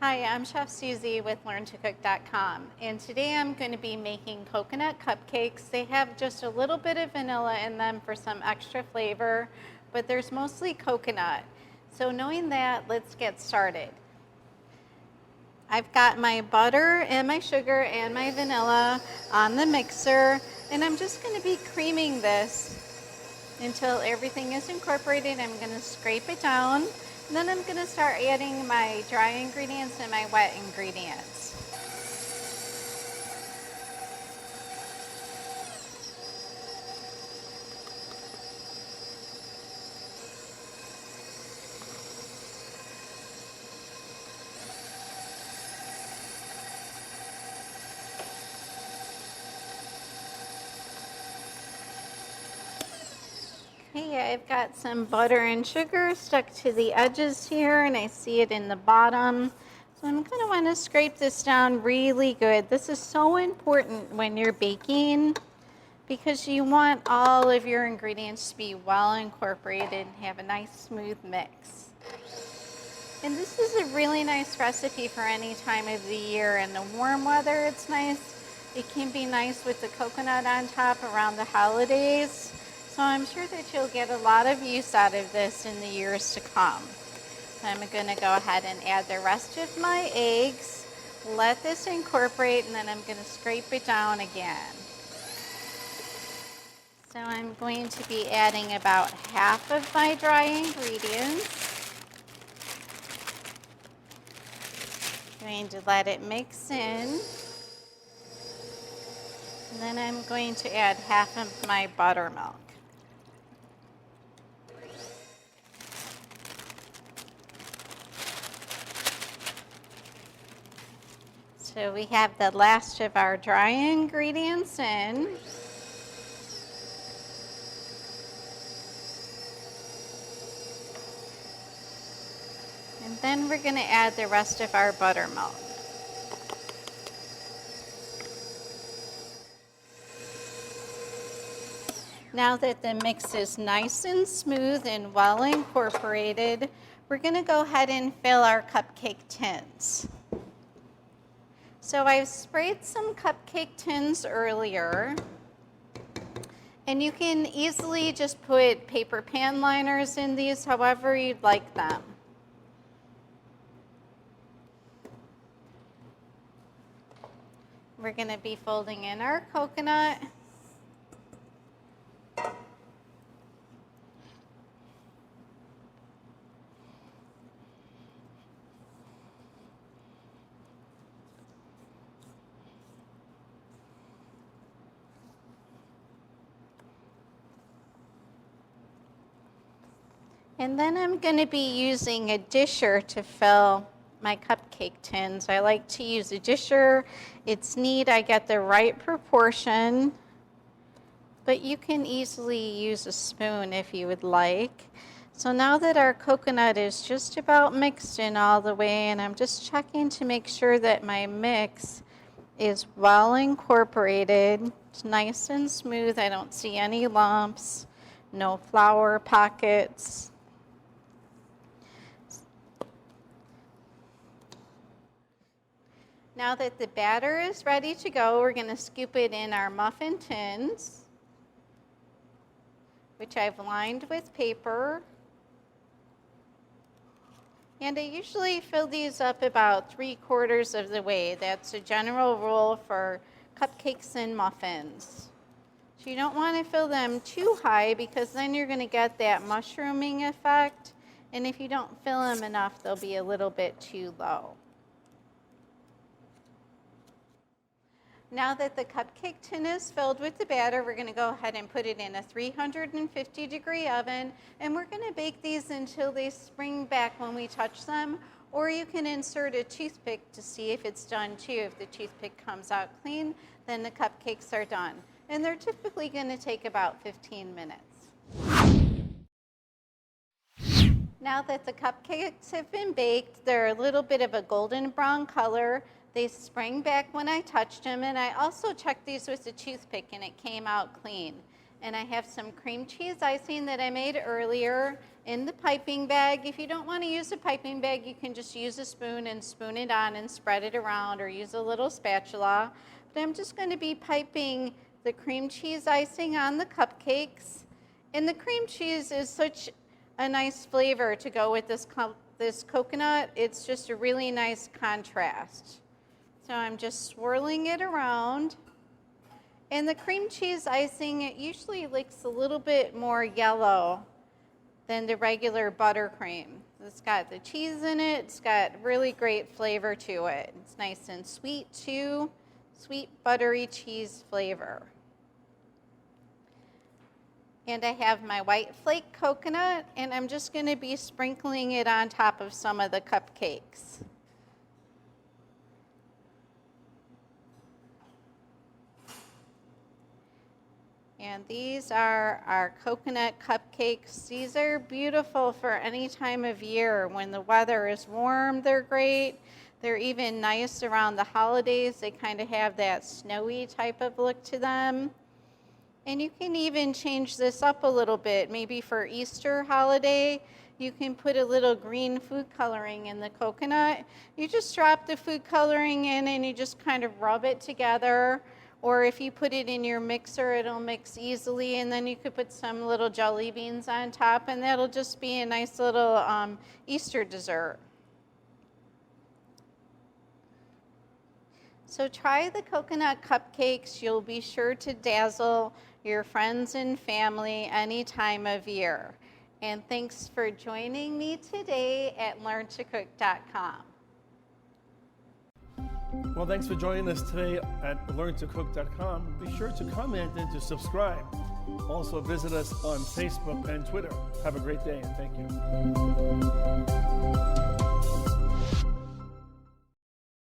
Hi, I'm Chef Susie with LearnToCook.com, and today I'm going to be making coconut cupcakes. They have just a little bit of vanilla in them for some extra flavor, but there's mostly coconut. So knowing that, let's get started. I've got my butter and my sugar and my vanilla on the mixer, and I'm just going to be creaming this until everything is incorporated. I'm going to scrape it down. And then I'm going to start adding my dry ingredients and my wet ingredients. Okay, I've got some butter and sugar stuck to the edges here, and I see it in the bottom. So I'm going to want to scrape this down really good. This is so important when you're baking because you want all of your ingredients to be well incorporated and have a nice smooth mix. And this is a really nice recipe for any time of the year. In the warm weather, it's nice. It can be nice with the coconut on top around the holidays. So I'm sure that you'll get a lot of use out of this in the years to come. So I'm going to go ahead and add the rest of my eggs, let this incorporate, and then I'm going to scrape it down again. So I'm going to be adding about half of my dry ingredients. Going to let it mix in. And then I'm going to add half of my buttermilk. So we have the last of our dry ingredients in. And then we're going to add the rest of our buttermilk. Now that the mix is nice and smooth and well incorporated, we're going to go ahead and fill our cupcake tins. So I've sprayed some cupcake tins earlier, and you can easily just put paper pan liners in these however you'd like them. We're going to be folding in our coconut. And then I'm going to be using a disher to fill my cupcake tins. I like to use a disher. It's neat. I get the right proportion, but you can easily use a spoon if you would like. So now that our coconut is just about mixed in all the way, and I'm just checking to make sure that my mix is well incorporated. It's nice and smooth. I don't see any lumps, no flour pockets. Now that the batter is ready to go, we're going to scoop it in our muffin tins, which I've lined with paper. And I usually fill these up about 3/4 of the way. That's a general rule for cupcakes and muffins. So you don't want to fill them too high because then you're going to get that mushrooming effect. And if you don't fill them enough, they'll be a little bit too low. Now that the cupcake tin is filled with the batter, we're going to go ahead and put it in a 350-degree oven, and we're going to bake these until they spring back when we touch them, or you can insert a toothpick to see if it's done too. If the toothpick comes out clean, then the cupcakes are done. And they're typically going to take about 15 minutes. Now that the cupcakes have been baked, they're a little bit of a golden brown color. They sprang back when I touched them, and I also checked these with a toothpick, and it came out clean. And I have some cream cheese icing that I made earlier, in the piping bag. If you don't want to use a piping bag, you can just use a spoon and spoon it on and spread it around, or use a little spatula. But I'm just going to be piping the cream cheese icing on the cupcakes. And the cream cheese is such a nice flavor to go with this coconut. It's just a really nice contrast. So I'm just swirling it around. And the cream cheese icing, it usually looks a little bit more yellow than the regular buttercream. It's got the cheese in it. It's got really great flavor to it. It's nice and sweet too. Sweet buttery cheese flavor. And I have my white flake coconut, and I'm just going to be sprinkling it on top of some of the cupcakes. And these are our coconut cupcakes. These are beautiful for any time of year. When the weather is warm, they're great. They're even nice around the holidays. They kind of have that snowy type of look to them. And you can even change this up a little bit. Maybe for Easter holiday, you can put a little green food coloring in the coconut. You just drop the food coloring in and you just kind of rub it together. Or if you put it in your mixer, it'll mix easily, and then you could put some little jelly beans on top, and that'll just be a nice little Easter dessert. So try the coconut cupcakes. You'll be sure to dazzle your friends and family any time of year. And thanks for joining me today at LearnToCook.com. Well, thanks for joining us today at LearnToCook.com. Be sure to comment and to subscribe. Also visit us on Facebook and Twitter. Have a great day, and thank you.